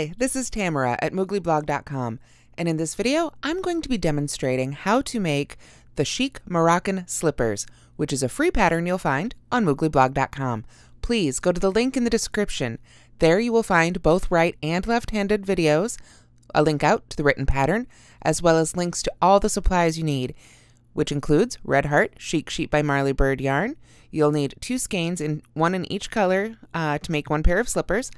Hi, this is Tamara at mooglyblog.com, and in this video I'm going to be demonstrating how to make the Chic Moroccan slippers, which is a free pattern you'll find on mooglyblog.com. Please go to the link in the description. There you will find both right and left-handed videos, a link out to the written pattern, as well as links to all the supplies you need, which includes Red Heart Chic Sheet by Marley Bird yarn. You'll need 2 skeins, one in each color, to make 1 pair of slippers.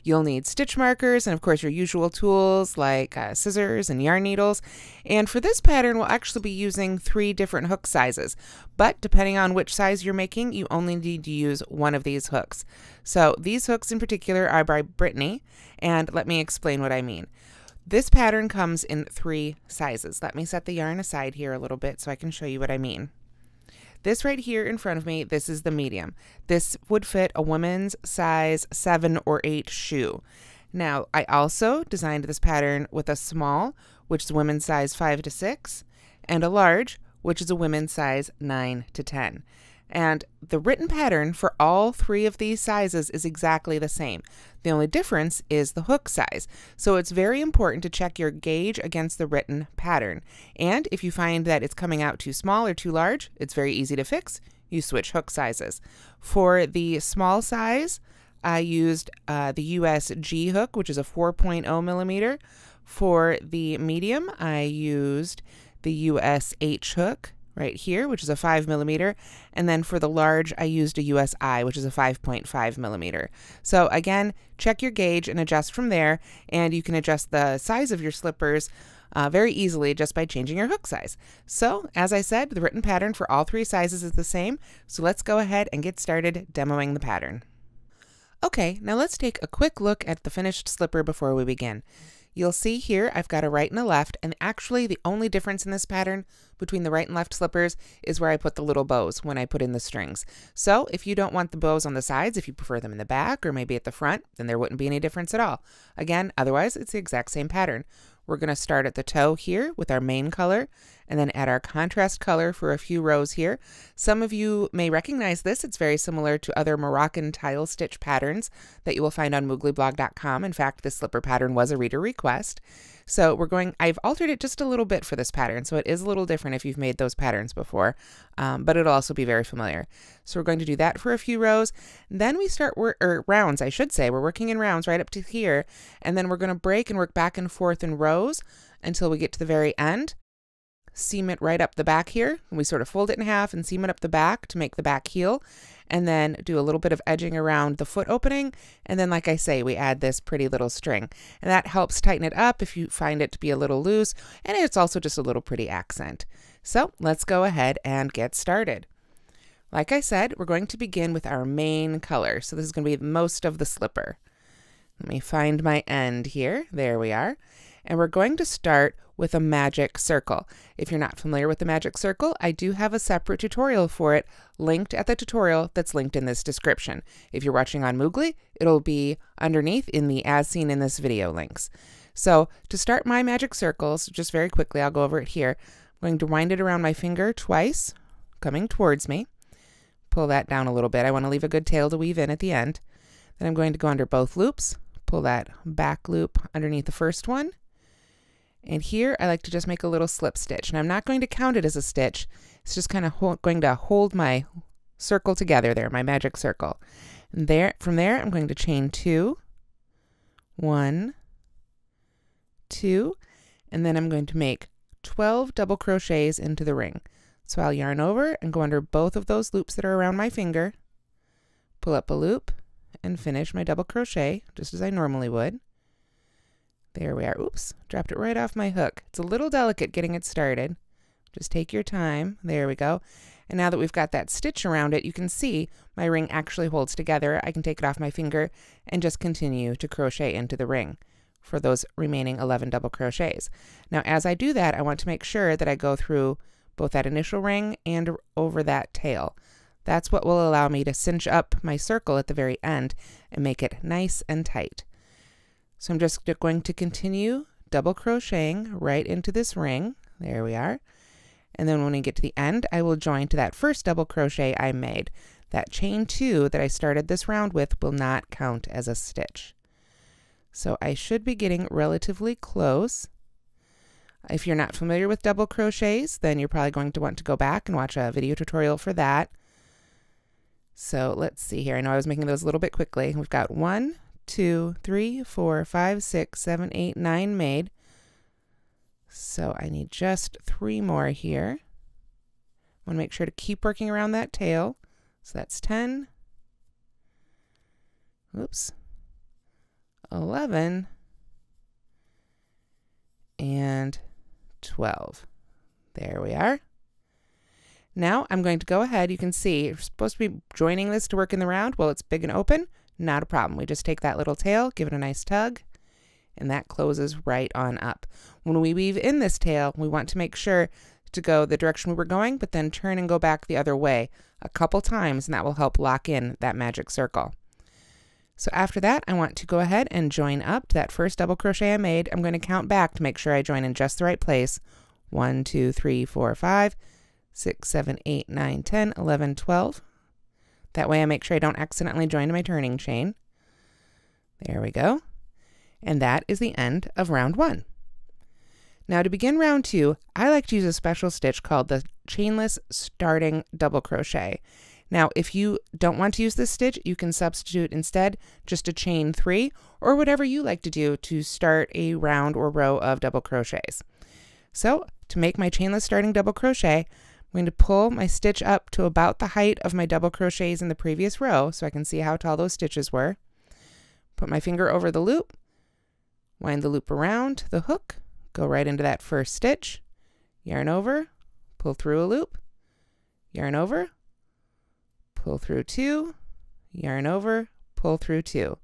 You'll need stitch markers and, of course, your usual tools like scissors and yarn needles. And for this pattern, we'll actually be using 3 different hook sizes. But depending on which size you're making, you only need to use one of these hooks. So these hooks in particular are by Brittany, and let me explain what I mean. This pattern comes in 3 sizes. Let me set the yarn aside here a little bit so I can show you what I mean. This right here in front of me, this is the medium. This would fit a woman's size 7 or 8 shoe. Now, I also designed this pattern with a small, which is women's size 5 to 6, and a large, which is a women's size 9 to 10. And the written pattern for all 3 of these sizes is exactly the same. The only difference is the hook size. So it's very important to check your gauge against the written pattern. And if you find that it's coming out too small or too large, it's very easy to fix. You switch hook sizes. For the small size, I used the US G hook, which is a 4.0 millimeter. For the medium, I used the US H hook right here, which is a 5 millimeter, and then for the large I used a US I, which is a 5.5 millimeter. So again, check your gauge and adjust from there, and you can adjust the size of your slippers very easily just by changing your hook size. So as I said, the written pattern for all 3 sizes is the same, so let's go ahead and get started demoing the pattern. Okay, now let's take a quick look at the finished slipper before we begin. You'll see here I've got a right and a left, and actually the only difference in this pattern between the right and left slippers is where I put the little bows when I put in the strings. So if you don't want the bows on the sides, if you prefer them in the back or maybe at the front, then there wouldn't be any difference at all. Again, otherwise it's the exact same pattern. We're going to start at the toe here with our main color and then add our contrast color for a few rows here. Some of you may recognize this. It's very similar to other Moroccan tile stitch patterns that you will find on mooglyblog.com. In fact, this slipper pattern was a reader request. So I've altered it just a little bit for this pattern, so it is a little different if you've made those patterns before, but it'll also be very familiar. So we're going to do that for a few rows. Then we start rounds, I should say. We're working in rounds right up to here, and then we're going to break and work back and forth in rows until we get to the very end. Seam it right up the back here, and we sort of fold it in half and seam it up the back to make the back heel, and then do a little bit of edging around the foot opening, and then like I say, we add this pretty little string, and that helps tighten it up if you find it to be a little loose, and it's also just a little pretty accent. So let's go ahead and get started. Like I said, we're going to begin with our main color, so this is going to be most of the slipper. Let me find my end here. There we are. And we're going to start with a magic circle. If you're not familiar with the magic circle, I do have a separate tutorial for it linked at the tutorial that's linked in this description. If you're watching on Moogly, it'll be underneath in the as seen in this video links. So to start my magic circles, just very quickly, I'll go over it here. I'm going to wind it around my finger twice, coming towards me. Pull that down a little bit. I want to leave a good tail to weave in at the end. Then I'm going to go under both loops, pull that back loop underneath the first one. And here I like to just make a little slip stitch, and I'm not going to count it as a stitch. It's just kind of going to hold my circle together there, my magic circle. And from there I'm going to chain 2, 1, 2, and then I'm going to make 12 double crochets into the ring. So I'll yarn over and go under both of those loops that are around my finger, pull up a loop, and finish my double crochet just as I normally would. There we are. Oops, dropped it right off my hook. It's a little delicate getting it started. Just take your time. There we go. And now that we've got that stitch around it, you can see my ring actually holds together. I can take it off my finger and just continue to crochet into the ring for those remaining 11 double crochets. Now as I do that, I want to make sure that I go through both that initial ring and over that tail. That's what will allow me to cinch up my circle at the very end and make it nice and tight. So I'm just going to continue double crocheting right into this ring. There we are. And then when we get to the end, I will join to that first double crochet I made. That chain 2 that I started this round with will not count as a stitch. So I should be getting relatively close. If you're not familiar with double crochets, then you're probably going to want to go back and watch a video tutorial for that. So let's see here. I know I was making those a little bit quickly. We've got 1, 2, 3, 4, 5, 6, 7, 8, 9 made. So I need just 3 more here. I want to make sure to keep working around that tail. So that's 10. Oops. 11. And 12. There we are. Now I'm going to go ahead. You can see you're supposed to be joining this to work in the round. Well, it's big and open. Not a problem. We just take that little tail, give it a nice tug, and that closes right on up. When we weave in this tail, we want to make sure to go the direction we were going, but then turn and go back the other way a couple times, and that will help lock in that magic circle. So after that, I want to go ahead and join up to that first double crochet I made. I'm going to count back to make sure I join in just the right place. 1, 2, 3, 4, 5, 6, 7, 8, 9, 10, 11, 12. That way I make sure I don't accidentally join my turning chain. There we go. And that is the end of round 1. Now to begin round 2, I like to use a special stitch called the chainless starting double crochet. Now, if you don't want to use this stitch, you can substitute instead just a chain 3 or whatever you like to do to start a round or row of double crochets. So to make my chainless starting double crochet, I'm going to pull my stitch up to about the height of my double crochets in the previous row so I can see how tall those stitches were. Put my finger over the loop, wind the loop around the hook, go right into that first stitch, yarn over, pull through a loop, yarn over, pull through 2, yarn over, pull through 2.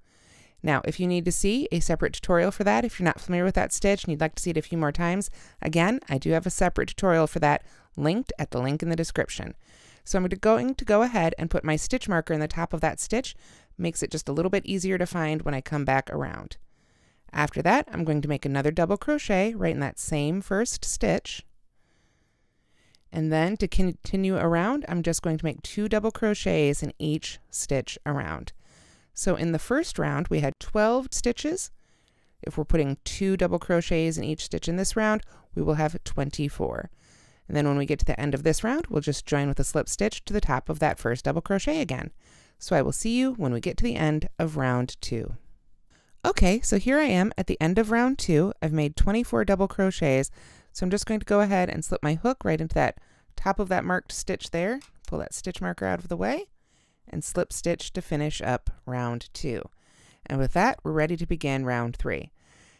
Now, if you need to see a separate tutorial for that, if you're not familiar with that stitch and you'd like to see it a few more times, again, I do have a separate tutorial for that linked at the link in the description. So I'm going to go ahead and put my stitch marker in the top of that stitch. Makes it just a little bit easier to find when I come back around. After that, I'm going to make another double crochet right in that same first stitch. And then to continue around, I'm just going to make 2 double crochets in each stitch around. So in the first round, we had 12 stitches. If we're putting 2 double crochets in each stitch in this round, we will have 24. And then when we get to the end of this round, we'll just join with a slip stitch to the top of that first double crochet again. So I will see you when we get to the end of round 2. Okay, so here I am at the end of round 2. I've made 24 double crochets. So I'm just going to go ahead and slip my hook right into that top of that marked stitch there, pull that stitch marker out of the way, and slip stitch to finish up round 2. And with that, we're ready to begin round 3.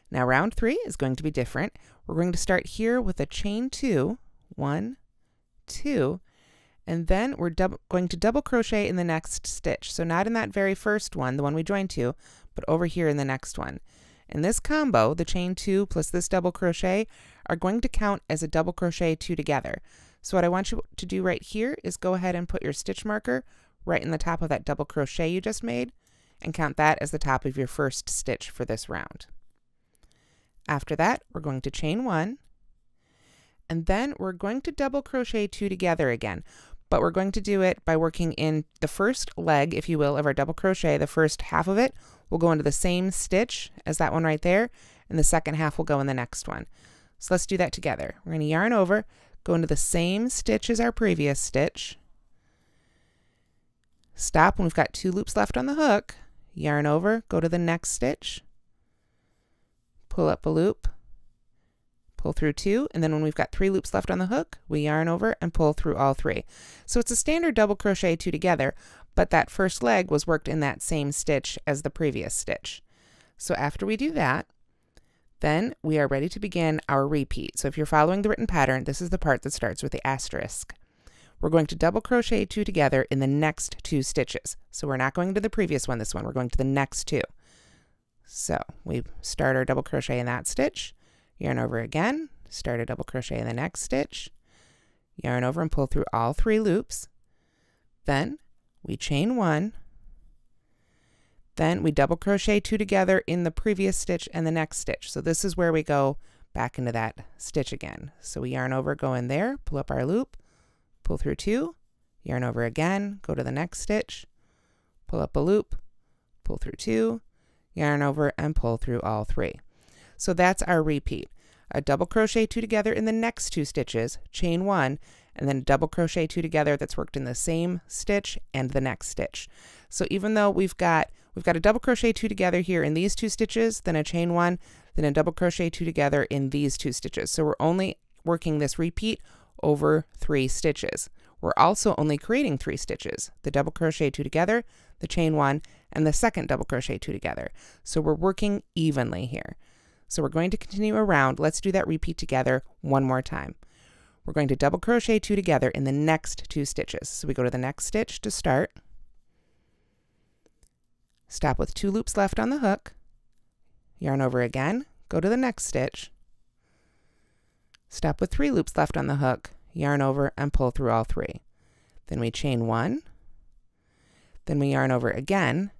Now round 3 is going to be different. We're going to start here with a chain 2, 1, 2, and then we're going to double crochet in the next stitch. So not in that very first one, the one we joined to, but over here in the next one. In this combo, the chain 2 plus this double crochet are going to count as a double crochet 2 together. So what I want you to do right here is go ahead and put your stitch marker right in the top of that double crochet you just made and count that as the top of your first stitch for this round. After that, we're going to chain 1, and then we're going to double crochet 2 together again, but we're going to do it by working in the first leg, if you will, of our double crochet. The first half of it will go into the same stitch as that one right there, and the second half will go in the next one. So let's do that together. We're going to yarn over, go into the same stitch as our previous stitch, stop when we've got 2 loops left on the hook, yarn over, go to the next stitch, pull up a loop, pull through 2, and then when we've got 3 loops left on the hook, we yarn over and pull through all 3. So it's a standard double crochet 2 together, but that first leg was worked in that same stitch as the previous stitch. So after we do that, then we are ready to begin our repeat. So if you're following the written pattern, this is the part that starts with the asterisk. We're going to double crochet 2 together in the next 2 stitches. So we're not going to the previous one, this one, we're going to the next 2. So we start our double crochet in that stitch, yarn over again, start a double crochet in the next stitch, yarn over and pull through all 3 loops. Then we chain 1, then we double crochet 2 together in the previous stitch and the next stitch. So this is where we go back into that stitch again. So we yarn over, go in there, pull up our loop, pull through 2, yarn over again, go to the next stitch, pull up a loop, pull through 2, yarn over, and pull through all 3. So that's our repeat. A double crochet 2 together in the next 2 stitches, chain 1, and then double crochet 2 together that's worked in the same stitch and the next stitch. So even though we've got a double crochet 2 together here in these 2 stitches, then a chain 1, then a double crochet 2 together in these 2 stitches. So we're only working this repeat over 3 stitches. We're also only creating 3 stitches, the double crochet 2 together, the chain 1, and the second double crochet 2 together. So we're working evenly here. So we're going to continue around. Let's do that repeat together one more time. We're going to double crochet 2 together in the next 2 stitches. So we go to the next stitch to start, stop with 2 loops left on the hook, yarn over again, go to the next stitch, stop with 3 loops left on the hook, yarn over, and pull through all 3. Then we chain 1, then we yarn over again,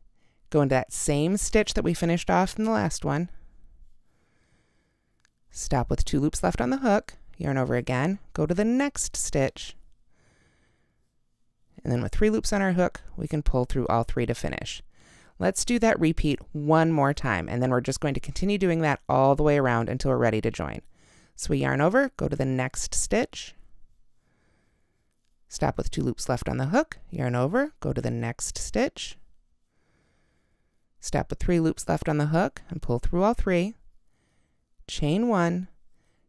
go into that same stitch that we finished off in the last one, stop with 2 loops left on the hook, yarn over again, go to the next stitch, and then with 3 loops on our hook, we can pull through all 3 to finish. Let's do that repeat one more time, and then we're just going to continue doing that all the way around until we're ready to join. So we yarn over, go to the next stitch, stop with 2 loops left on the hook, yarn over, go to the next stitch, stop with 3 loops left on the hook, and pull through all 3, chain 1,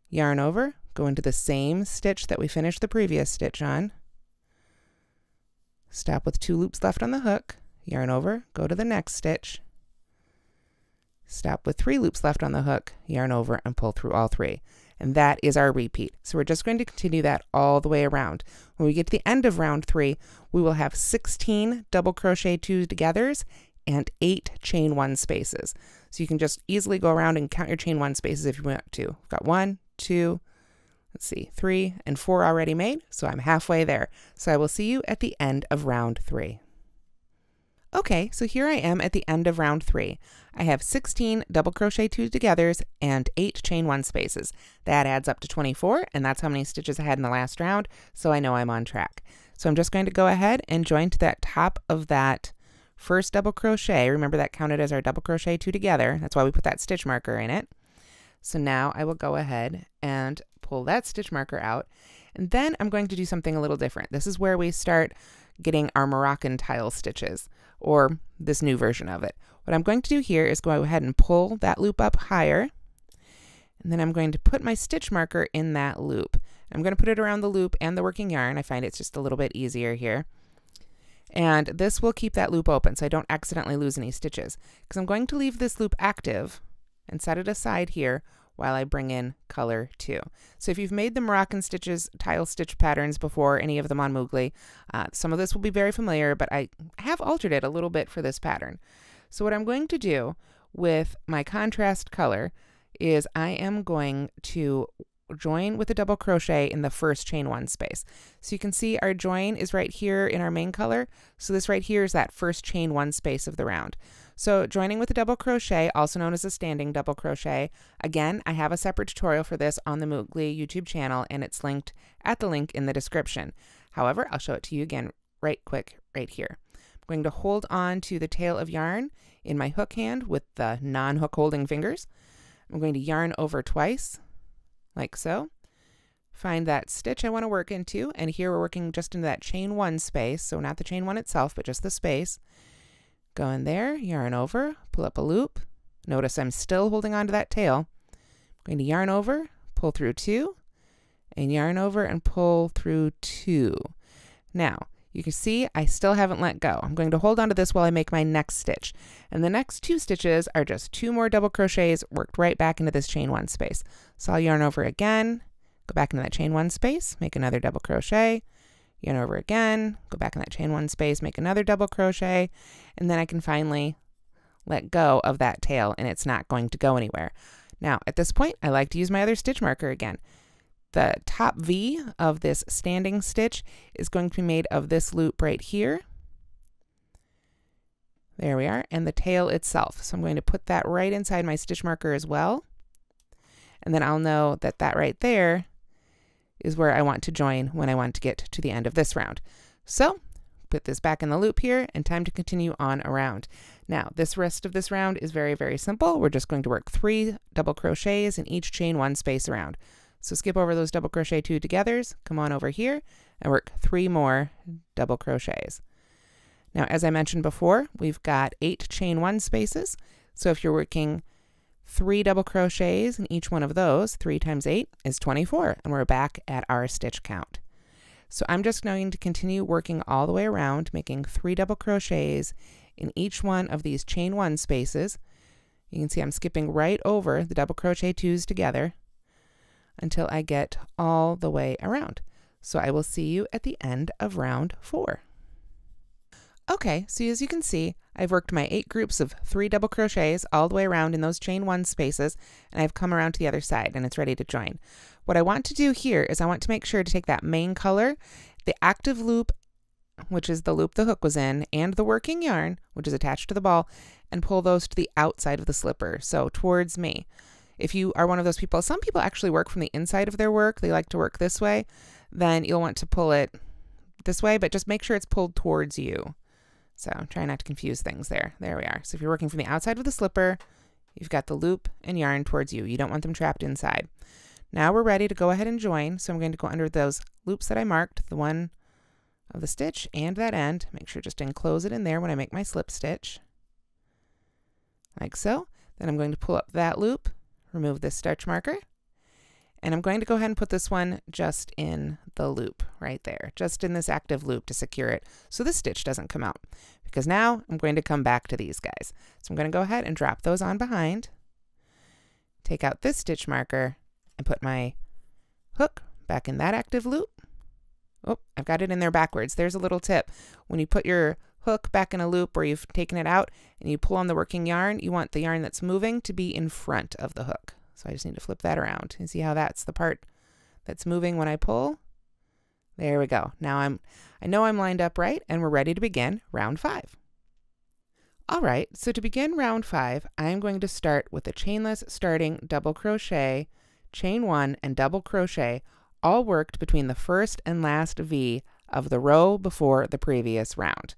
yarn over, go into the same stitch that we finished the previous stitch on, stop with 2 loops left on the hook, yarn over, go to the next stitch, stop with 3 loops left on the hook, yarn over, and pull through all 3. And that is our repeat. So we're just going to continue that all the way around. When we get to the end of round 3, we will have 16 double crochet 2 togethers and 8 chain 1 spaces. So you can just easily go around and count your chain 1 spaces if you want to. We've got 1, 2, let's see, 3, and 4 already made, so I'm halfway there. So I will see you at the end of round 3. Okay, so here I am at the end of round 3. I have 16 double crochet 2 togethers and 8 chain 1 spaces. That adds up to 24, and that's how many stitches I had in the last round, so I know I'm on track. So I'm just going to go ahead and join to that top of that first double crochet. Remember that counted as our double crochet 2 together. That's why we put that stitch marker in it. So now I will go ahead and pull that stitch marker out, and then I'm going to do something a little different. This is where we start getting our Moroccan tile stitches, or this new version of it. What I'm going to do here is go ahead and pull that loop up higher, and then I'm going to put my stitch marker in that loop. I'm going to put it around the loop and the working yarn. I find it's just a little bit easier here. And this will keep that loop open so I don't accidentally lose any stitches, because I'm going to leave this loop active and set it aside here while I bring in color 2. So if you've made the Moroccan stitches, tile stitch patterns before, any of them on Moogly, some of this will be very familiar, but I have altered it a little bit for this pattern. So what I'm going to do with my contrast color is I am going to join with a double crochet in the first chain 1 space. So you can see our join is right here in our main color. So this right here is that first chain 1 space of the round. So joining with a double crochet, also known as a standing double crochet. Again, I have a separate tutorial for this on the Moogly YouTube channel, and it's linked at the link in the description. However, I'll show it to you again right quick right here. I'm going to hold on to the tail of yarn in my hook hand with the non-hook holding fingers. I'm going to yarn over twice, like so. Find that stitch I want to work into, and here we're working just into that chain 1 space, so not the chain 1 itself, but just the space. Go in there, yarn over, pull up a loop. Notice I'm still holding on to that tail. I'm going to yarn over, pull through 2, and yarn over and pull through 2. Now, you can see I still haven't let go. I'm going to hold on to this while I make my next stitch. And the next 2 stitches are just 2 more double crochets worked right back into this chain 1 space. So I'll yarn over again, go back into that chain 1 space, make another double crochet, yarn over again, go back in that chain 1 space, make another double crochet, and then I can finally let go of that tail and it's not going to go anywhere. Now, at this point, I like to use my other stitch marker again. The top V of this standing stitch is going to be made of this loop right here. There we are, and the tail itself. So I'm going to put that right inside my stitch marker as well. And then I'll know that that right there is where I want to join when I want to get to the end of this round. So put this back in the loop here, and time to continue on around. Now, this rest of this round is very, very simple. We're just going to work 3 double crochets in each chain 1 space around. So skip over those double crochet 2 togethers, come on over here, and work 3 more double crochets. Now, as I mentioned before, we've got 8 chain 1 spaces. So if you're working 3 double crochets in each one of those, 3 times 8 is 24, and we're back at our stitch count. So I'm just going to continue working all the way around, making 3 double crochets in each one of these chain 1 spaces. You can see I'm skipping right over the double crochet 2s together until I get all the way around. So I will see you at the end of round 4. Okay, so as you can see, I've worked my 8 groups of 3 double crochets all the way around in those chain 1 spaces, and I've come around to the other side and it's ready to join. What I want to do here is I want to make sure to take that main color, the active loop, which is the loop the hook was in, and the working yarn, which is attached to the ball, and pull those to the outside of the slipper, so towards me. If you are one of those people, some people actually work from the inside of their work, they like to work this way, then you'll want to pull it this way, but just make sure it's pulled towards you. So try not to confuse things there. There we are. So if you're working from the outside of the slipper, you've got the loop and yarn towards you. You don't want them trapped inside. Now we're ready to go ahead and join. So I'm going to go under those loops that I marked, the one of the stitch and that end. Make sure just to enclose it in there when I make my slip stitch. Like so. Then I'm going to pull up that loop, remove this stitch marker, and I'm going to go ahead and put this one just in the loop right there, just in this active loop to secure it so this stitch doesn't come out. Because now I'm going to come back to these guys. So I'm going to go ahead and drop those on behind, take out this stitch marker, and put my hook back in that active loop. Oh, I've got it in there backwards. There's a little tip. When you put your hook back in a loop where you've taken it out and you pull on the working yarn, you want the yarn that's moving to be in front of the hook. So I just need to flip that around and see how that's the part that's moving when I pull. There we go. Now I know I'm lined up right, and we're ready to begin round 5. All right, so to begin round 5, I'm going to start with a chainless starting double crochet, chain 1, and double crochet, all worked between the first and last V of the row before the previous round.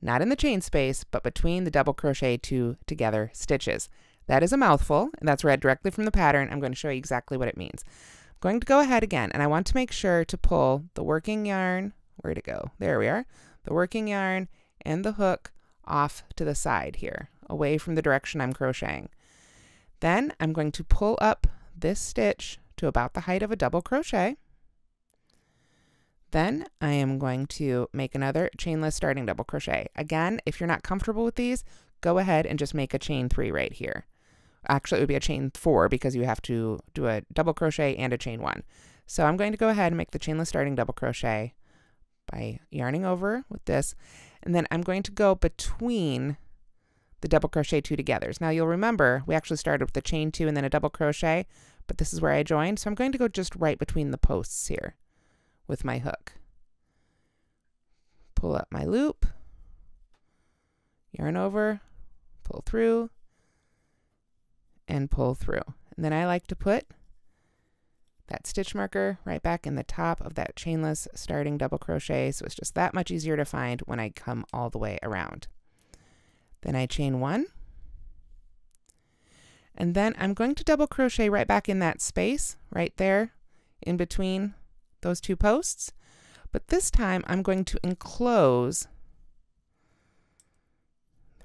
Not in the chain space, but between the double crochet 2 together stitches. That is a mouthful, and that's read directly from the pattern. I'm going to show you exactly what it means. I'm going to go ahead again, and I want to make sure to pull the working yarn, where'd it go? There we are. The working yarn and the hook off to the side here, away from the direction I'm crocheting. Then I'm going to pull up this stitch to about the height of a double crochet. Then I am going to make another chainless starting double crochet. Again, if you're not comfortable with these, go ahead and just make a chain 3 right here. Actually, it would be a chain 4 because you have to do a double crochet and a chain 1. So I'm going to go ahead and make the chainless starting double crochet by yarning over with this, and then I'm going to go between the double crochet 2 togethers. Now you'll remember we actually started with a chain 2 and then a double crochet, but this is where I joined, so I'm going to go just right between the posts here with my hook. Pull up my loop, yarn over, pull through, and pull through. And then I like to put that stitch marker right back in the top of that chainless starting double crochet, so it's just that much easier to find when I come all the way around. Then I chain 1, and then I'm going to double crochet right back in that space right there in between those 2 posts, but this time I'm going to enclose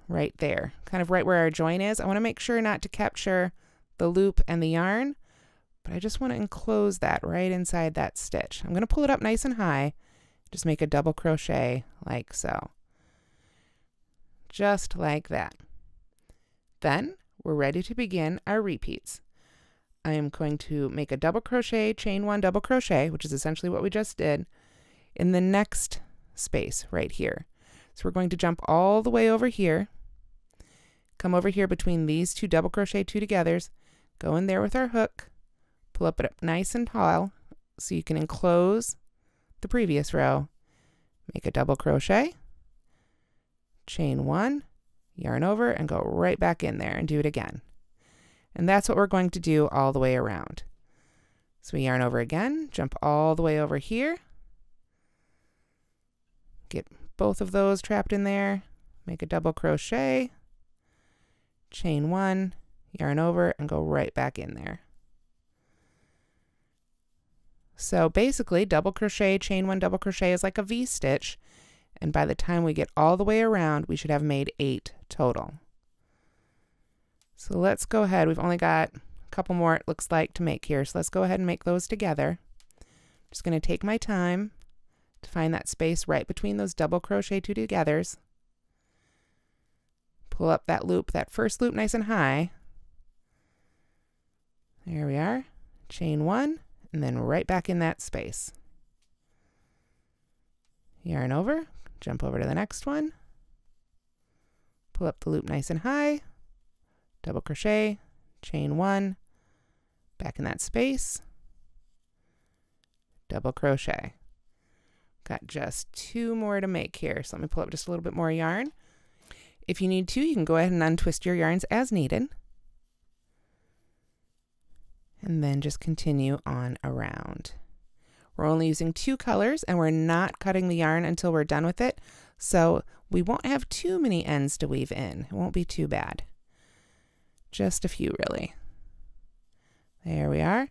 right there, kind of right where our join is. I want to make sure not to capture the loop and the yarn, but I just want to enclose that right inside that stitch. I'm going to pull it up nice and high, just make a double crochet like so. Just like that. Then we're ready to begin our repeats. I am going to make a double crochet, chain 1, double crochet, which is essentially what we just did, in the next space right here. So we're going to jump all the way over here, come over here between these 2 double crochet 2 togethers, go in there with our hook, pull up it up nice and tall so you can enclose the previous row, make a double crochet, chain 1, yarn over, and go right back in there and do it again. And that's what we're going to do all the way around. So we yarn over again, jump all the way over here, get both of those trapped in there, make a double crochet, chain 1, yarn over, and go right back in there. So basically, double crochet, chain 1, double crochet is like a V-stitch, and by the time we get all the way around, we should have made 8 total. So let's go ahead. We've only got a couple more, it looks like, to make here. So let's go ahead and make those together. I'm just going to take my time to find that space right between those double crochet 2 togethers. Pull up that loop, that first loop nice and high. There we are. Chain 1, and then right back in that space. Yarn over, jump over to the next one. Pull up the loop nice and high. Double crochet, chain 1, back in that space, double crochet. Got just 2 more to make here, so let me pull up just a little bit more yarn. If you need to, you can go ahead and untwist your yarns as needed. And then just continue on around. We're only using 2 colors, and we're not cutting the yarn until we're done with it, so we won't have too many ends to weave in. It won't be too bad. Just a few, really. There we are.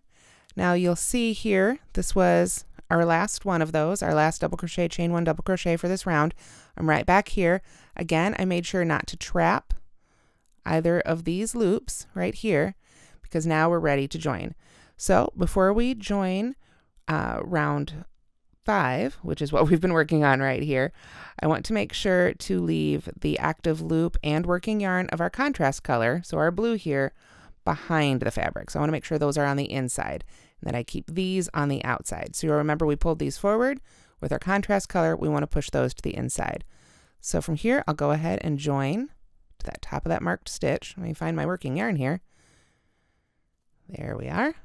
Now you'll see here, this was our last one of those, our last double crochet, chain 1, double crochet for this round. I'm right back here. Again, I made sure not to trap either of these loops right here, because now we're ready to join. So before we join round 5, which is what we've been working on right here, I want to make sure to leave the active loop and working yarn of our contrast color, so our blue here, behind the fabric. So I want to make sure those are on the inside, and that I keep these on the outside. So you'll remember we pulled these forward. With our contrast color, we want to push those to the inside. So from here, I'll go ahead and join to that top of that marked stitch. Let me find my working yarn here. There we are.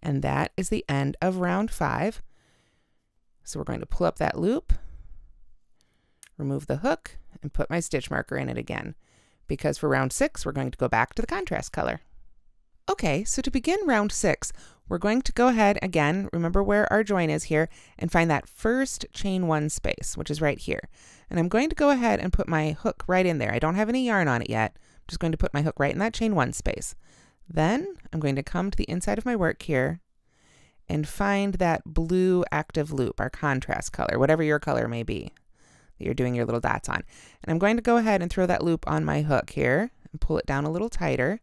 And that is the end of round 5. So we're going to pull up that loop, remove the hook, and put my stitch marker in it again, because for round 6, we're going to go back to the contrast color. Okay, so to begin round 6, we're going to go ahead again, remember where our join is here, and find that first chain 1 space, which is right here. And I'm going to go ahead and put my hook right in there. I don't have any yarn on it yet. I'm just going to put my hook right in that chain 1 space. Then I'm going to come to the inside of my work here and find that blue active loop, our contrast color, whatever your color may be that you're doing your little dots on. And I'm going to go ahead and throw that loop on my hook here and pull it down a little tighter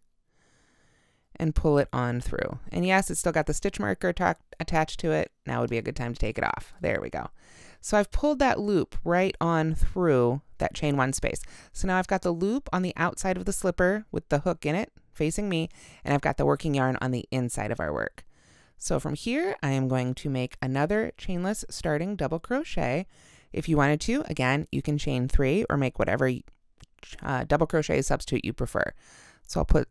and pull it on through. And yes, it's still got the stitch marker attached to it. Now would be a good time to take it off. There we go. So I've pulled that loop right on through that chain 1 space. So now I've got the loop on the outside of the slipper with the hook in it facing me, and I've got the working yarn on the inside of our work. So from here, I am going to make another chainless starting double crochet. If you wanted to, again, you can chain 3 or make whatever double crochet substitute you prefer. So I'll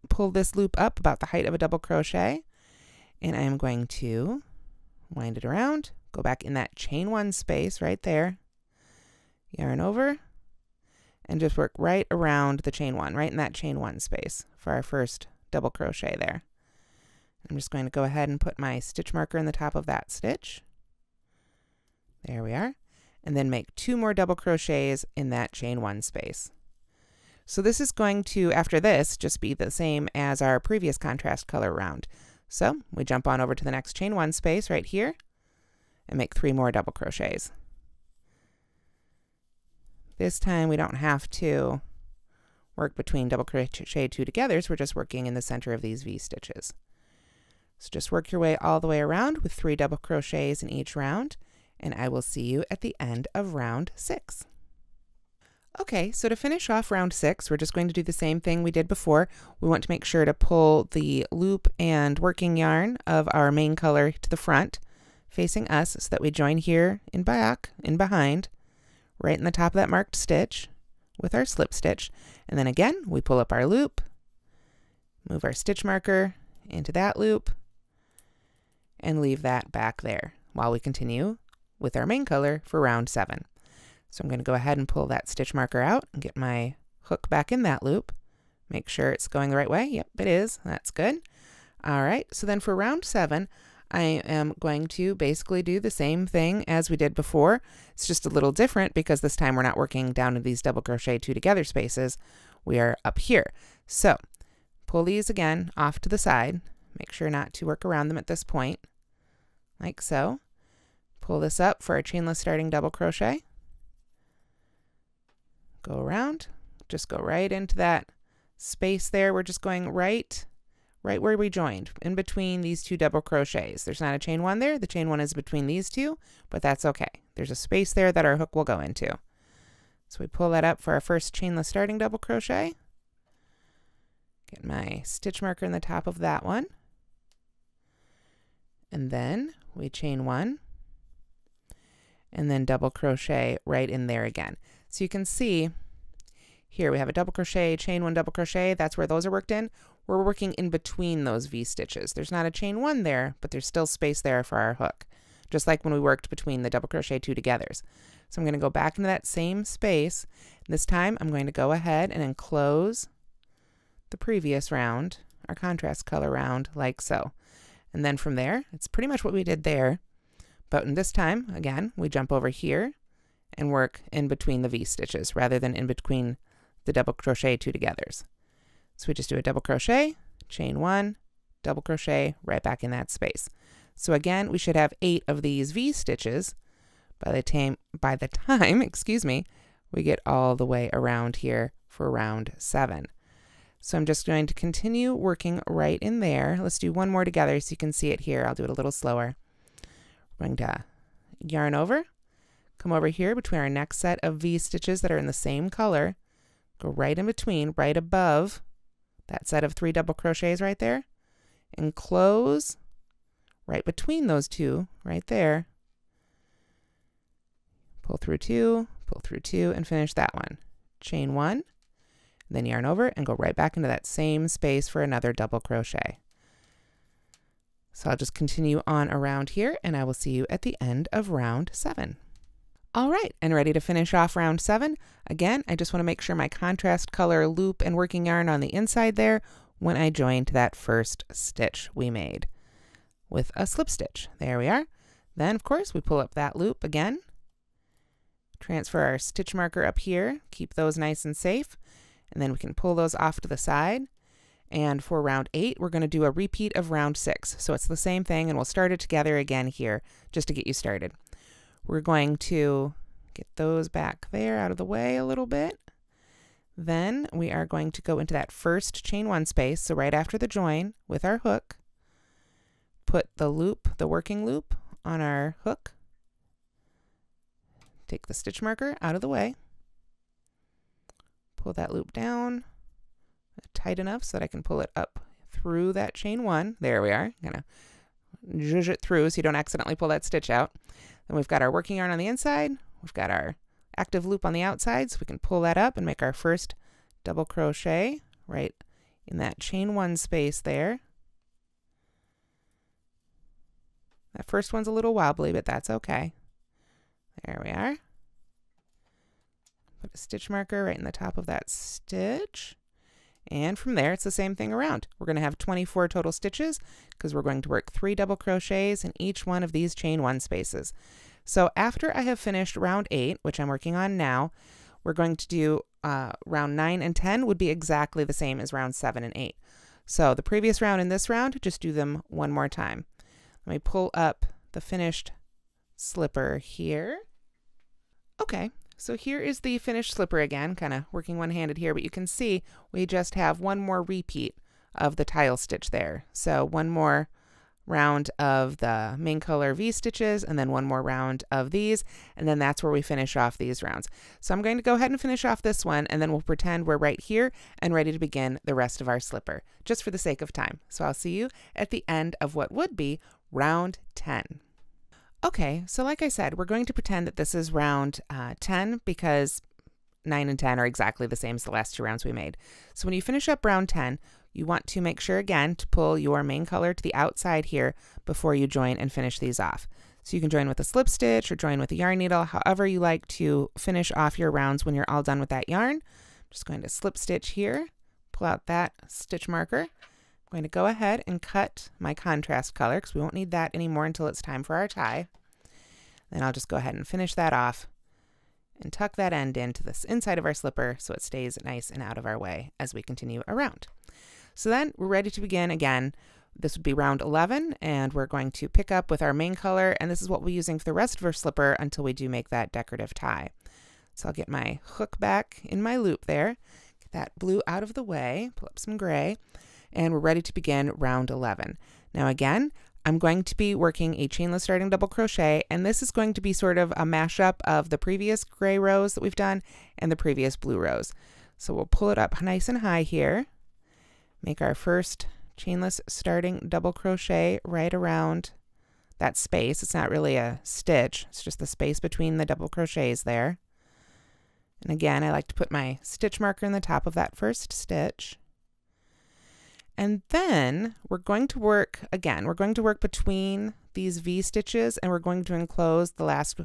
pull this loop up about the height of a double crochet, and I am going to wind it around, go back in that chain 1 space right there, yarn over, and just work right around the chain 1, right in that chain 1 space for our first double crochet there. I'm just going to go ahead and put my stitch marker in the top of that stitch. There we are. And then make 2 more double crochets in that chain 1 space. So this is going to, after this, just be the same as our previous contrast color round. So we jump on over to the next chain 1 space right here and make 3 more double crochets. This time we don't have to work between double crochet 2 togethers, we're just working in the center of these V stitches. So just work your way all the way around with 3 double crochets in each round, and I will see you at the end of round 6. Okay, so to finish off round 6, we're just going to do the same thing we did before. We want to make sure to pull the loop and working yarn of our main color to the front, facing us, so that we join here in back, in behind, right in the top of that marked stitch with our slip stitch. And then again, we pull up our loop, move our stitch marker into that loop, and leave that back there while we continue with our main color for round 7. So I'm going to go ahead and pull that stitch marker out and get my hook back in that loop. Make sure it's going the right way. Yep, it is. That's good. All right, so then for round 7, I am going to basically do the same thing as we did before. It's just a little different because this time we're not working down in these double crochet two together spaces. We are up here. So pull these again off to the side. Make sure not to work around them at this point, like so. Pull this up for our chainless starting double crochet. Go around, just go right into that space there. We're just going right where we joined, in between these two double crochets. There's not a chain one there. The chain one is between these two, but that's okay. There's a space there that our hook will go into. So we pull that up for our first chainless starting double crochet. Get my stitch marker in the top of that one. And then we chain one, and then double crochet right in there again. So you can see here we have a double crochet, chain one, double crochet. That's where those are worked in. We're working in between those V stitches. There's not a chain one there, but there's still space there for our hook, just like when we worked between the double crochet two togethers. So I'm going to go back into that same space. This time I'm going to go ahead and enclose the previous round, our contrast color round, like so. And then from there, it's pretty much what we did there. But in this time, again, we jump over here and work in between the V stitches rather than in between the double crochet two togethers. So we just do a double crochet, chain one, double crochet, right back in that space. So again, we should have 8 of these V stitches by the time, excuse me, we get all the way around here for round 7. So I'm just going to continue working right in there. Let's do one more together so you can see it here. I'll do it a little slower. We're going to yarn over, come over here between our next set of V stitches that are in the same color, go right in between, right above that set of 3 double crochets right there, and close right between those two right there. Pull through 2, and finish that one. Chain 1, then yarn over and go right back into that same space for another double crochet. So I'll just continue on around here, and I will see you at the end of round 7. All right, and ready to finish off round 7. Again, I just want to make sure my contrast color loop and working yarn on the inside there when I join to that first stitch we made with a slip stitch. There we are. Then, of course, we pull up that loop again, transfer our stitch marker up here, keep those nice and safe, and then we can pull those off to the side. And for round 8, we're going to do a repeat of round 6. So it's the same thing, and we'll start it together again here just to get you started. We're going to get those back there out of the way a little bit. Then we are going to go into that first chain 1 space, so right after the join with our hook, put the loop, the working loop, on our hook. Take the stitch marker out of the way. Pull that loop down tight enough so that I can pull it up through that chain 1. There we are. I'm gonna zhuzh it through so you don't accidentally pull that stitch out. Then we've got our working yarn on the inside. We've got our active loop on the outside, so we can pull that up and make our first double crochet right in that chain 1 space there. That first one's a little wobbly, but that's okay. There we are. Put a stitch marker right in the top of that stitch. And from there, it's the same thing around. We're going to have 24 total stitches because we're going to work 3 double crochets in each one of these chain 1 spaces. So after I have finished round 8, which I'm working on now, we're going to do round 9 and 10 would be exactly the same as round 7 and 8. So the previous round and this round, just do them one more time. Let me pull up the finished slipper here. Okay. So here is the finished slipper again, kind of working one-handed here, but you can see we just have one more repeat of the tile stitch there. So one more round of the main color V stitches, and then one more round of these, and then that's where we finish off these rounds. So I'm going to go ahead and finish off this one, and then we'll pretend we're right here and ready to begin the rest of our slipper, just for the sake of time. So I'll see you at the end of what would be round 10. Okay, so like I said, we're going to pretend that this is round 10 because 9 and 10 are exactly the same as the last 2 rounds we made. So when you finish up round 10, you want to make sure again to pull your main color to the outside here before you join and finish these off. So you can join with a slip stitch or join with a yarn needle, however you like to finish off your rounds when you're all done with that yarn. I'm just going to slip stitch here, pull out that stitch marker. I'm I'm going to go ahead and cut my contrast color because we won't need that anymore until it's time for our tie. Then I'll just go ahead and finish that off and tuck that end into the inside of our slipper so it stays nice and out of our way as we continue around. So then we're ready to begin again. This would be round 11, and we're going to pick up with our main color, and this is what we're using for the rest of our slipper until we do make that decorative tie. So I'll get my hook back in my loop there, get that blue out of the way, pull up some gray, and we're ready to begin round 11. Now again, I'm going to be working a chainless starting double crochet, and this is going to be sort of a mashup of the previous gray rows that we've done and the previous blue rows. So we'll pull it up nice and high here, make our first chainless starting double crochet right around that space. It's not really a stitch, it's just the space between the double crochets there. And again, I like to put my stitch marker in the top of that first stitch. And then we're going to work, again, we're going to work between these V stitches, and we're going to enclose the last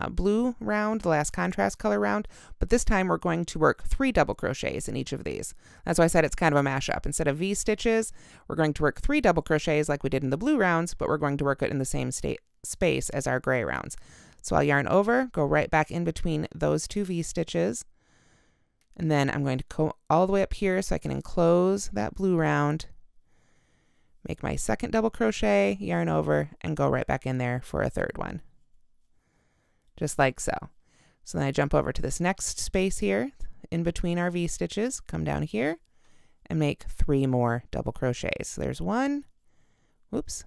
blue round, the last contrast color round, but this time we're going to work 3 double crochets in each of these. That's why I said it's kind of a mashup. Instead of V stitches, we're going to work 3 double crochets like we did in the blue rounds, but we're going to work it in the same space as our gray rounds. So I'll yarn over, go right back in between those 2 V stitches, and then I'm going to go all the way up here so I can enclose that blue round, make my second double crochet, yarn over, and go right back in there for a third one. Just like so. So then I jump over to this next space here in between our V stitches, come down here, and make 3 more double crochets. So there's 1, whoops,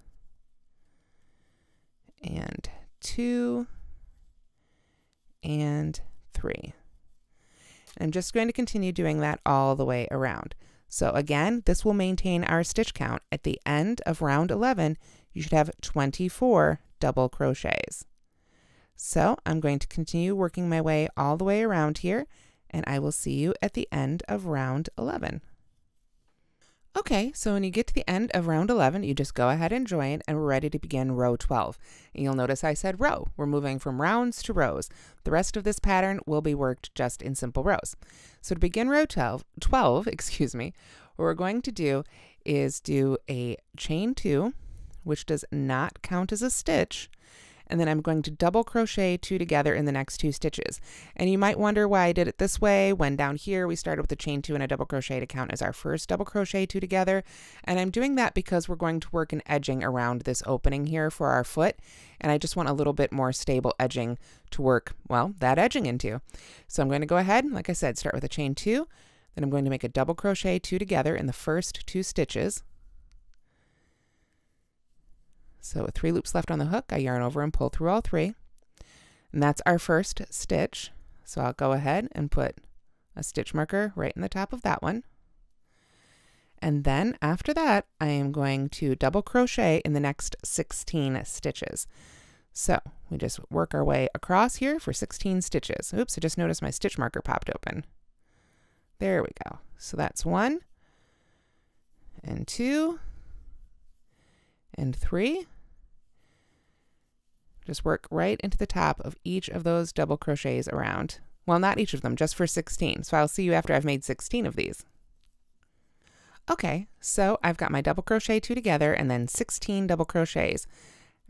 and 2, and 3. I'm just going to continue doing that all the way around. So again, this will maintain our stitch count. At the end of round 11, you should have 24 double crochets. So I'm going to continue working my way all the way around here, and I will see you at the end of round 11. Okay, so when you get to the end of round 11, you just go ahead and join, and we're ready to begin row 12. And you'll notice I said row. We're moving from rounds to rows. The rest of this pattern will be worked just in simple rows. So to begin row 12, what we're going to do is do a chain 2, which does not count as a stitch, and then I'm going to double crochet 2 together in the next 2 stitches. And you might wonder why I did it this way when down here we started with a chain 2 and a double crochet to count as our first double crochet 2 together. And I'm doing that because we're going to work an edging around this opening here for our foot, and I just want a little bit more stable edging to work, well, that edging into. So I'm going to go ahead, like I said, start with a chain 2, then I'm going to make a double crochet 2 together in the first 2 stitches. So with 3 loops left on the hook, I yarn over and pull through all 3. And that's our first stitch. So I'll go ahead and put a stitch marker right in the top of that one. And then after that, I am going to double crochet in the next 16 stitches. So we just work our way across here for 16 stitches. Oops, I just noticed my stitch marker popped open. There we go. So that's 1 and 2 and 3. Just work right into the top of each of those double crochets around. Well, not each of them, just for 16. So I'll see you after I've made 16 of these. Okay, so I've got my double crochet 2 together and then 16 double crochets.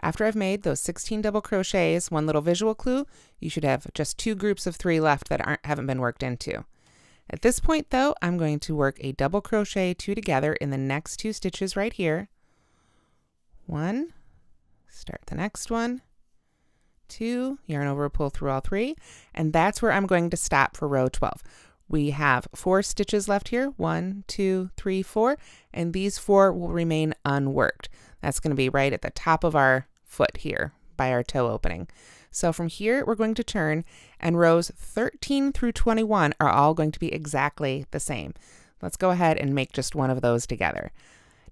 After I've made those 16 double crochets, one little visual clue, you should have just 2 groups of 3 left that haven't been worked into. At this point though, I'm going to work a double crochet 2 together in the next 2 stitches right here. 1, start the next one, 2, yarn over, pull through all 3, and that's where I'm going to stop for row 12. We have 4 stitches left here, 1, 2, 3, 4, and these 4 will remain unworked. That's going to be right at the top of our foot here by our toe opening. So from here, we're going to turn, and rows 13 through 21 are all going to be exactly the same. Let's go ahead and make just one of those together.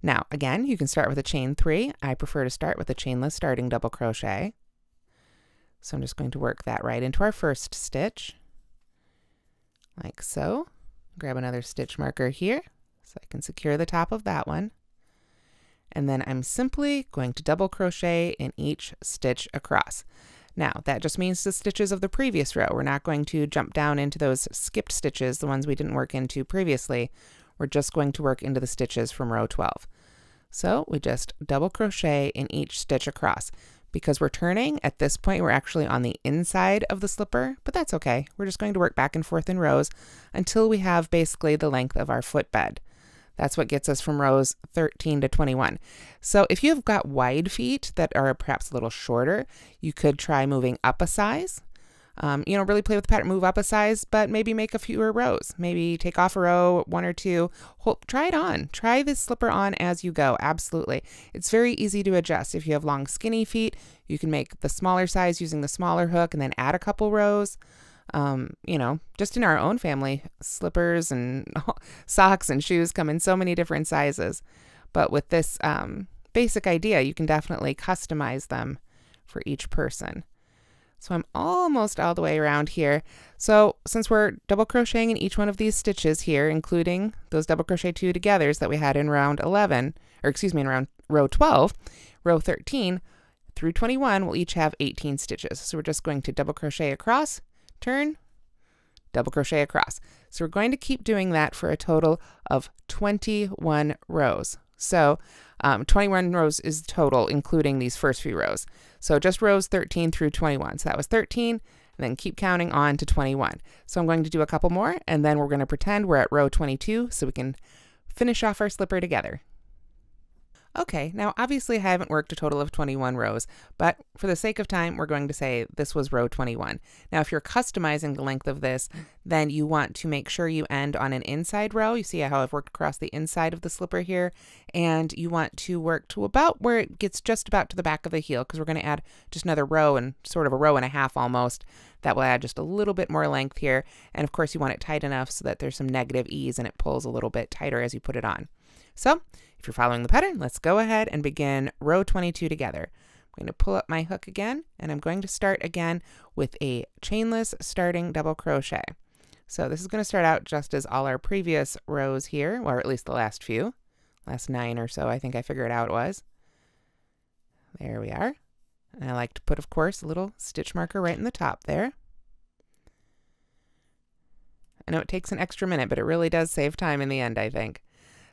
Now, again, you can start with a chain 3. I prefer to start with a chainless starting double crochet. So I'm just going to work that right into our first stitch, like so. Grab another stitch marker here so I can secure the top of that one. And then I'm simply going to double crochet in each stitch across. Now, that just means the stitches of the previous row. We're not going to jump down into those skipped stitches, the ones we didn't work into previously. we're just going to work into the stitches from row 12. So we just double crochet in each stitch across. Because we're turning, at this point we're actually on the inside of the slipper, but that's okay. We're just going to work back and forth in rows until we have basically the length of our footbed. That's what gets us from rows 13 to 21. So if you've got wide feet that are perhaps a little shorter, you could try moving up a size. Really play with the pattern, move up a size, but maybe make a fewer rows. Maybe take off a row, one or two. Try it on. Try this slipper on as you go. Absolutely. It's very easy to adjust. If you have long, skinny feet, you can make the smaller size using the smaller hook and then add a couple rows. Just in our own family, slippers and socks and shoes come in so many different sizes. But with this basic idea, you can definitely customize them for each person. So I'm almost all the way around here. So since we're double crocheting in each one of these stitches here, including those double crochet 2 togethers that we had in round 11, in row 12, row 13 through 21 will each have 18 stitches. So we're just going to double crochet across, turn, double crochet across. So we're going to keep doing that for a total of 21 rows. So 21 rows is total, including these first few rows. So just rows 13 through 21. So that was 13, and then keep counting on to 21. So I'm going to do a couple more, and then we're going to pretend we're at row 22 so we can finish off our slipper together. Okay, now obviously I haven't worked a total of 21 rows, but for the sake of time, we're going to say this was row 21. Now, if you're customizing the length of this, then you want to make sure you end on an inside row. You see how I've worked across the inside of the slipper here, and you want to work to about where it gets just about to the back of the heel, because we're going to add just another row and sort of a row and a half almost. That will add just a little bit more length here. And of course, you want it tight enough so that there's some negative ease and it pulls a little bit tighter as you put it on. So if you're following the pattern, let's go ahead and begin row 22 together. I'm going to pull up my hook again, and I'm going to start again with a chainless starting double crochet. So this is going to start out just as all our previous rows here, or at least the last 9 or so, I think I figured out it was. There we are. And I like to put, of course, a little stitch marker right in the top there. I know it takes an extra minute, but it really does save time in the end, I think.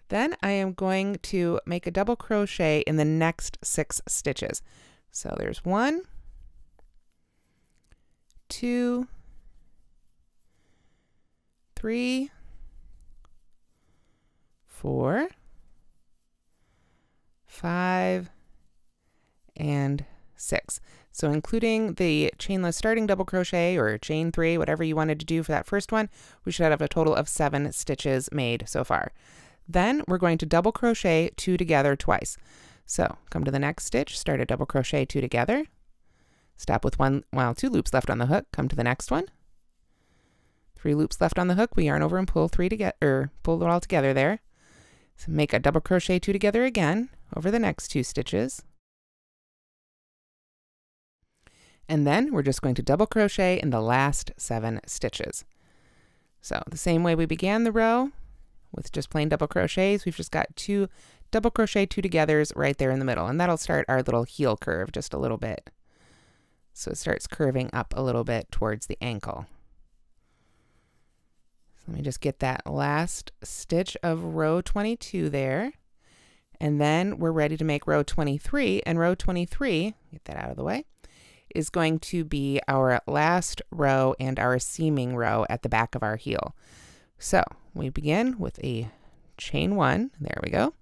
Then I am going to make a double crochet in the next 6 stitches. So there's 1, 2, 3, 4, 5, and 6. So including the chainless starting double crochet or chain 3, whatever you wanted to do for that first one, we should have a total of 7 stitches made so far. Then we're going to double crochet 2 together twice. So come to the next stitch, start a double crochet 2 together, stop with 2 loops left on the hook, come to the next one, 3 loops left on the hook, we yarn over and pull 3 together, pull it all together there. So make a double crochet 2 together again over the next 2 stitches. And then we're just going to double crochet in the last 7 stitches. So the same way we began the row, with just plain double crochets, we've just got 2 double crochet 2 togethers right there in the middle, and that'll start our little heel curve just a little bit. So it starts curving up a little bit towards the ankle. So let me just get that last stitch of row 22 there, and then we're ready to make row 23, and row 23, get that out of the way, is going to be our last row and our seaming row at the back of our heel. So we begin with a chain 1, there we go,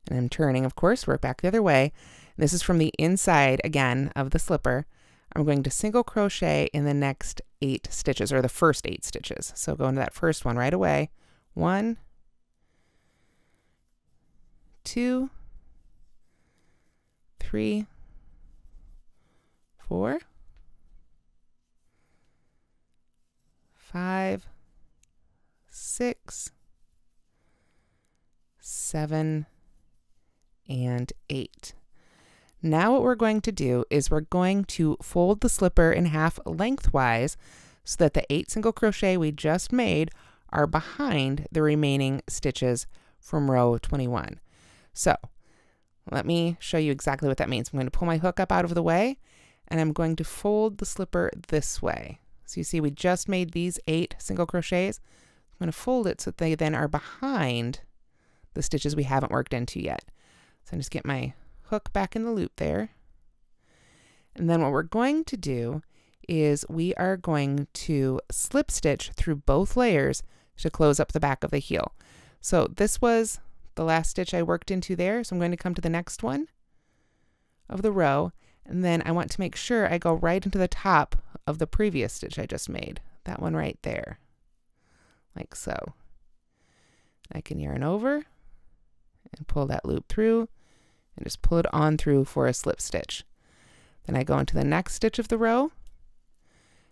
and I'm turning, of course, work back the other way. This is from the inside again of the slipper. I'm going to single crochet in the next 8 stitches, or the first 8 stitches. So go into that first one right away. 1, 2, 3, 4, 5, 6, 7, and 8. Now what we're going to do is we're going to fold the slipper in half lengthwise so that the 8 single crochet we just made are behind the remaining stitches from row 21. So let me show you exactly what that means. I'm going to pull my hook up out of the way, and I'm going to fold the slipper this way. So you see we just made these 8 single crochets. I'm I'm going to fold it so that they then are behind the stitches we haven't worked into yet. So I just get my hook back in the loop there. And then what we're going to do is we are going to slip stitch through both layers to close up the back of the heel. So this was the last stitch I worked into there. So I'm going to come to the next one of the row, and then I want to make sure I go right into the top of the previous stitch I just made. That one right there, like so. I can yarn over and pull that loop through and just pull it on through for a slip stitch. Then I go into the next stitch of the row,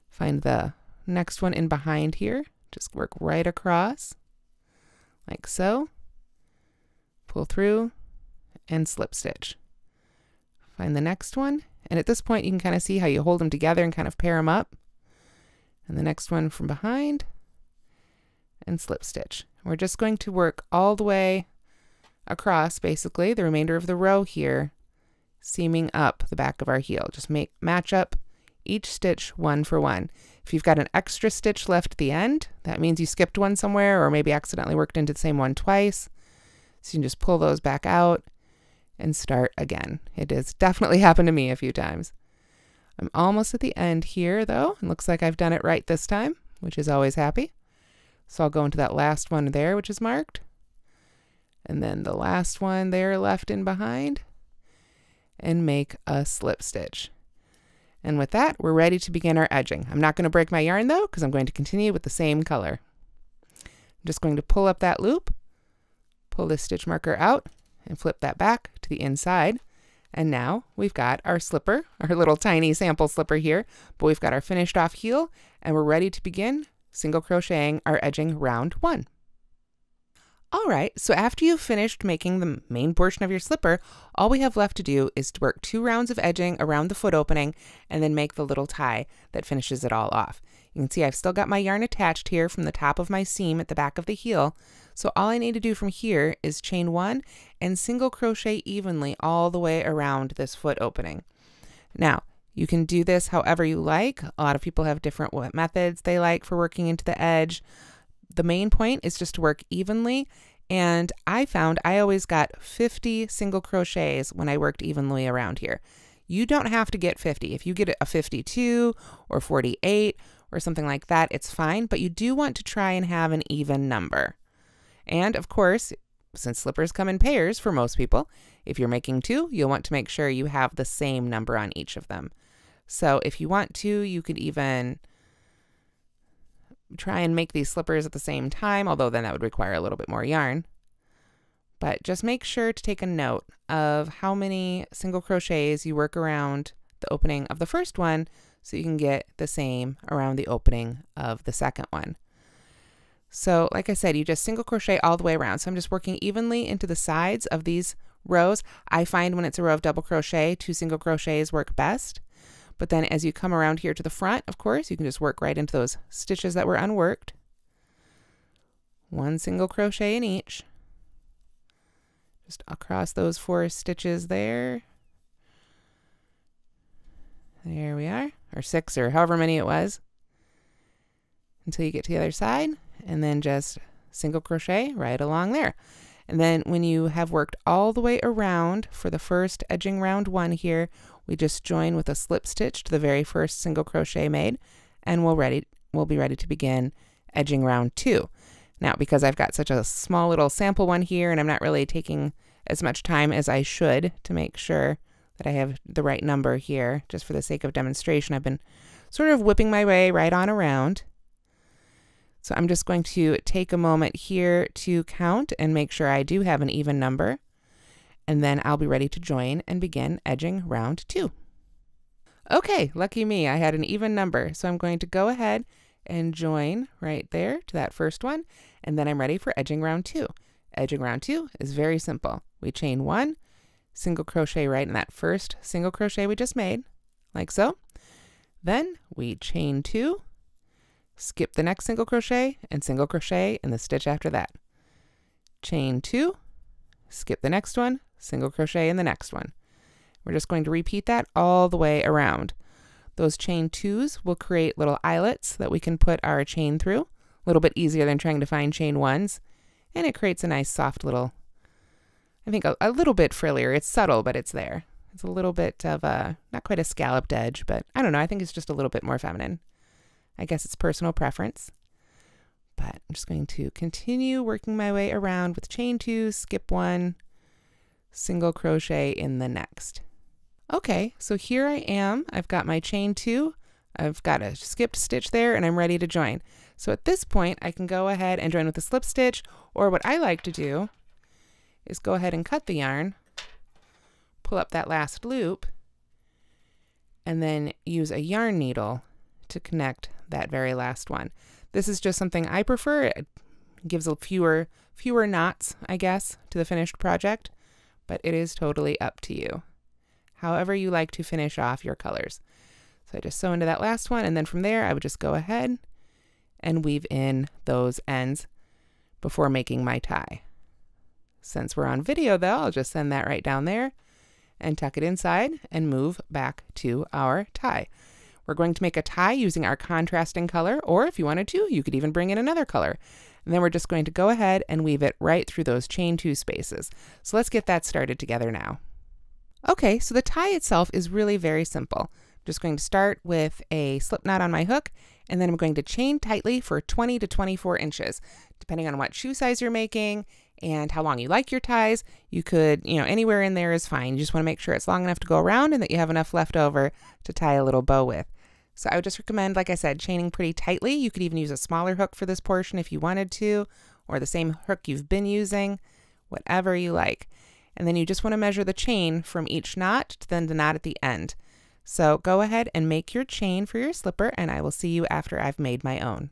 find the next one in behind here, just work right across like so, pull through and slip stitch. Find the next one, and at this point you can kind of see how you hold them together and kind of pair them up. And the next one from behind and slip stitch. We're just going to work all the way across basically the remainder of the row here, seaming up the back of our heel. Just match up each stitch one for one. If you've got an extra stitch left at the end, that means you skipped one somewhere or maybe accidentally worked into the same one twice. So you can just pull those back out and start again. It has definitely happened to me a few times. I'm almost at the end here though, and looks like I've done it right this time, which is always happy. So I'll go into that last one there, which is marked, and then the last one there left in behind, and make a slip stitch. And with that, we're ready to begin our edging. I'm not going to break my yarn though, because I'm going to continue with the same color. I'm just going to pull up that loop, pull this stitch marker out, and flip that back to the inside. And now we've got our slipper, our little tiny sample slipper here, but we've got our finished off heel, and we're ready to begin single crocheting our edging round 1. All right, so after you've finished making the main portion of your slipper, all we have left to do is to work 2 rounds of edging around the foot opening and then make the little tie that finishes it all off. You can see I've still got my yarn attached here from the top of my seam at the back of the heel. So all I need to do from here is chain 1 and single crochet evenly all the way around this foot opening. Now, you can do this however you like. A lot of people have different methods they like for working into the edge. The main point is just to work evenly, and I found I always got 50 single crochets when I worked evenly around here. You don't have to get 50. If you get a 52 or 48 or something like that, it's fine, but you do want to try and have an even number. And of course, since slippers come in pairs for most people, if you're making 2, you'll want to make sure you have the same number on each of them. So if you want to, you could even try and make these slippers at the same time, although then that would require a little bit more yarn. But just make sure to take a note of how many single crochets you work around the opening of the first one so you can get the same around the opening of the second one. So like I said, you just single crochet all the way around. So I'm just working evenly into the sides of these rows. I find when it's a row of double crochet, 2 single crochets work best. But then as you come around here to the front, of course, you can just work right into those stitches that were unworked. 1 single crochet in each. Just across those 4 stitches there. There we are, or 6 or however many it was, until you get to the other side, and then just single crochet right along there. And then when you have worked all the way around for the first edging round 1 here, we just join with a slip stitch to the very first single crochet made, and we'll be ready to begin edging round 2. Now, because I've got such a small little sample one here, and I'm not really taking as much time as I should to make sure that I have the right number here, just for the sake of demonstration, I've been sort of whipping my way right on around. So I'm just going to take a moment here to count and make sure I do have an even number. And then I'll be ready to join and begin edging round 2. Okay, lucky me, I had an even number. So I'm going to go ahead and join right there to that first one. And then I'm ready for edging round 2. Edging round 2 is very simple. We chain 1, single crochet right in that first single crochet we just made, like so. Then we chain 2, skip the next single crochet, and single crochet in the stitch after that. Chain 2, skip the next one, single crochet in the next one. We're just going to repeat that all the way around. Those chain 2s will create little eyelets that we can put our chain through, little bit easier than trying to find chain ones. And it creates a nice soft little, I think a little bit frillier. It's subtle, but it's there. It's a little bit of a, not quite a scalloped edge, but I don't know. I think it's just a little bit more feminine. I guess it's personal preference. But I'm just going to continue working my way around with chain 2, skip 1, single crochet in the next. Okay, so here I am. I've got my chain 2. I've got a skipped stitch there, and I'm ready to join. So at this point, I can go ahead and join with a slip stitch, or what I like to do is go ahead and cut the yarn, pull up that last loop, and then use a yarn needle to connect that very last one. This is just something I prefer. It gives a fewer knots, I guess, to the finished project, but it is totally up to you. However you like to finish off your colors. So I just sew into that last one, and then from there I would just go ahead and weave in those ends before making my tie. Since we're on video though, I'll just send that right down there and tuck it inside and move back to our tie. We're going to make a tie using our contrasting color, or if you wanted to, you could even bring in another color. And then we're just going to go ahead and weave it right through those chain 2 spaces. So let's get that started together now. Okay, so the tie itself is really very simple. I'm just going to start with a slip knot on my hook, and then I'm going to chain tightly for 20 to 24 inches. Depending on what shoe size you're making and how long you like your ties, you could, anywhere in there is fine. You just want to make sure it's long enough to go around and that you have enough left over to tie a little bow with. So I would just recommend, like I said, chaining pretty tightly. You could even use a smaller hook for this portion if you wanted to, or the same hook you've been using, whatever you like. And then you just want to measure the chain from each knot to then the knot at the end. So go ahead and make your chain for your slipper, and I will see you after I've made my own.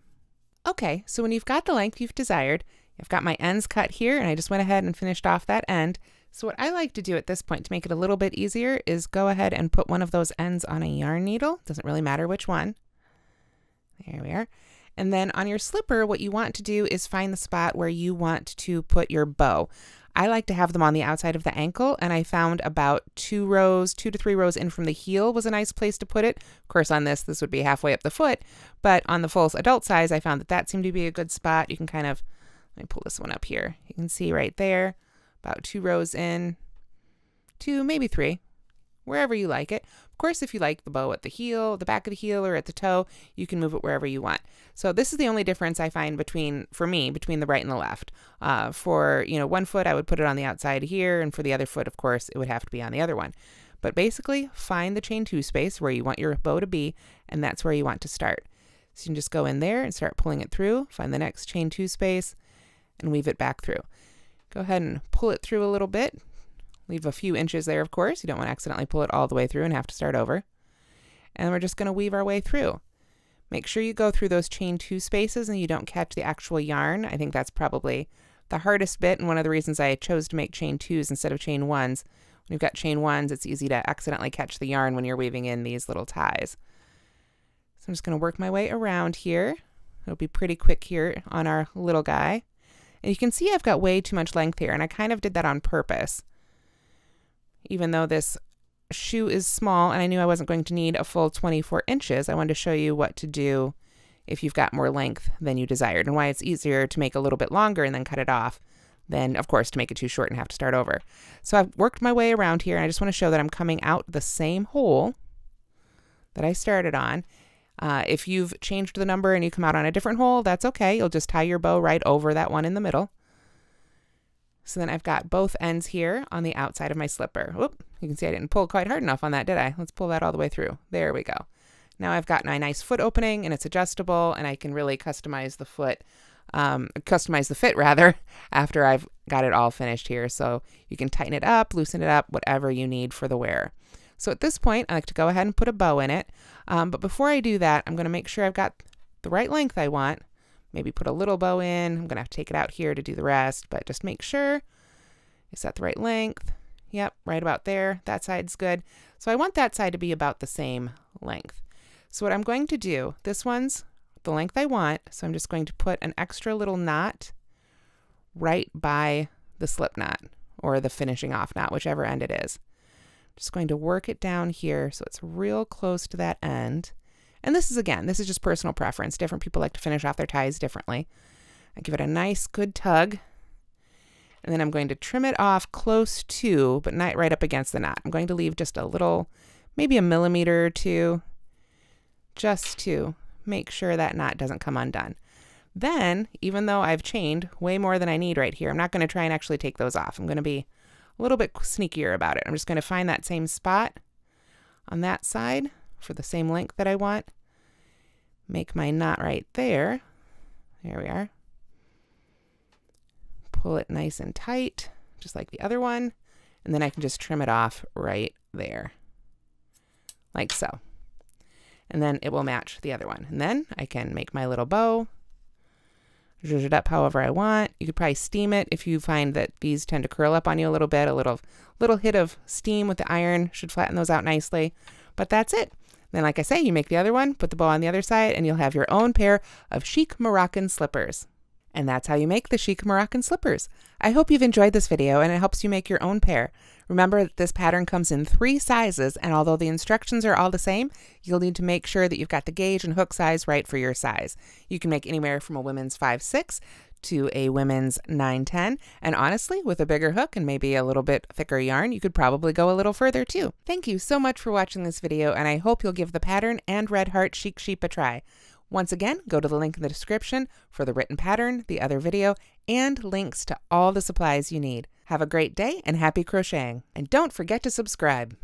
Okay, so when you've got the length you've desired, I've got my ends cut here, and I just went ahead and finished off that end. So what I like to do at this point to make it a little bit easier is go ahead and put one of those ends on a yarn needle. Doesn't really matter which one. There we are. And then on your slipper, what you want to do is find the spot where you want to put your bow. I like to have them on the outside of the ankle, and I found about 2 to 3 rows in from the heel was a nice place to put it. Of course, on this would be halfway up the foot, but on the full adult size, I found that seemed to be a good spot. You can kind of, let me pull this one up here. You can see right there, about 2 rows in, 2, maybe 3, wherever you like it. Of course, if you like the bow at the heel, the back of the heel, or at the toe, you can move it wherever you want. So this is the only difference I find for me, between the right and the left. For, one foot, I would put it on the outside here, and for the other foot, of course, it would have to be on the other one. But basically, find the chain 2 space where you want your bow to be, and that's where you want to start. So you can just go in there and start pulling it through, find the next chain 2 space, and weave it back through. Go ahead and pull it through a little bit. Leave a few inches there, of course. You don't want to accidentally pull it all the way through and have to start over. And we're just going to weave our way through. Make sure you go through those chain 2 spaces and you don't catch the actual yarn. I think that's probably the hardest bit, and one of the reasons I chose to make chain 2s instead of chain 1s. When you've got chain 1s, it's easy to accidentally catch the yarn when you're weaving in these little ties. So I'm just going to work my way around here. It'll be pretty quick here on our little guy. And you can see I've got way too much length here, and I kind of did that on purpose. Even though this shoe is small and I knew I wasn't going to need a full 24 inches, I wanted to show you what to do if you've got more length than you desired, and why it's easier to make a little bit longer and then cut it off than, of course, to make it too short and have to start over. So I've worked my way around here, and I just want to show that I'm coming out the same hole that I started on. If you've changed the number and you come out on a different hole, that's okay. You'll just tie your bow right over that one in the middle. So then I've got both ends here on the outside of my slipper. Whoop, you can see I didn't pull quite hard enough on that, did I? Let's pull that all the way through. There we go. Now I've got my nice foot opening, and it's adjustable, and I can really customize the foot, customize the fit rather, after I've got it all finished here. So you can tighten it up, loosen it up, whatever you need for the wearer. So at this point, I like to go ahead and put a bow in it. But before I do that, I'm going to make sure I've got the right length I want. Maybe put a little bow in. I'm going to have to take it out here to do the rest, but just make sure it's at the right length. Yep, right about there. That side's good. So I want that side to be about the same length. So what I'm going to do, this one's the length I want, so I'm just going to put an extra little knot right by the slip knot, or the finishing off knot, whichever end it is. Just going to work it down here so it's real close to that end. And this is just personal preference. Different people like to finish off their ties differently. I give it a nice good tug. And then I'm going to trim it off close to, but not right up against the knot. I'm going to leave just a little, maybe a millimeter or two, just to make sure that knot doesn't come undone. Then, even though I've chained way more than I need right here, I'm not going to try and actually take those off. I'm going to be a little bit sneakier about it. I'm just going to find that same spot on that side for the same length that I want. Make my knot right there. There we are. Pull it nice and tight, just like the other one. And then I can just trim it off right there, like so. And then it will match the other one. And then I can make my little bow, zhuzh it up however I want. You could probably steam it if you find that these tend to curl up on you a little bit. A little hit of steam with the iron should flatten those out nicely. But that's it. Then, like I say, you make the other one, put the bow on the other side, and you'll have your own pair of chic Moroccan slippers. And that's how you make the chic Moroccan slippers. I hope you've enjoyed this video and it helps you make your own pair. Remember that this pattern comes in 3 sizes, and although the instructions are all the same, you'll need to make sure that you've got the gauge and hook size right for your size. You can make anywhere from a women's 5'6" to a women's 9'10", and honestly, with a bigger hook and maybe a little bit thicker yarn, you could probably go a little further too. Thank you so much for watching this video, and I hope you'll give the pattern and Red Heart Chic Sheep a try. Once again, go to the link in the description for the written pattern, the other video, and links to all the supplies you need. Have a great day and happy crocheting. And don't forget to subscribe.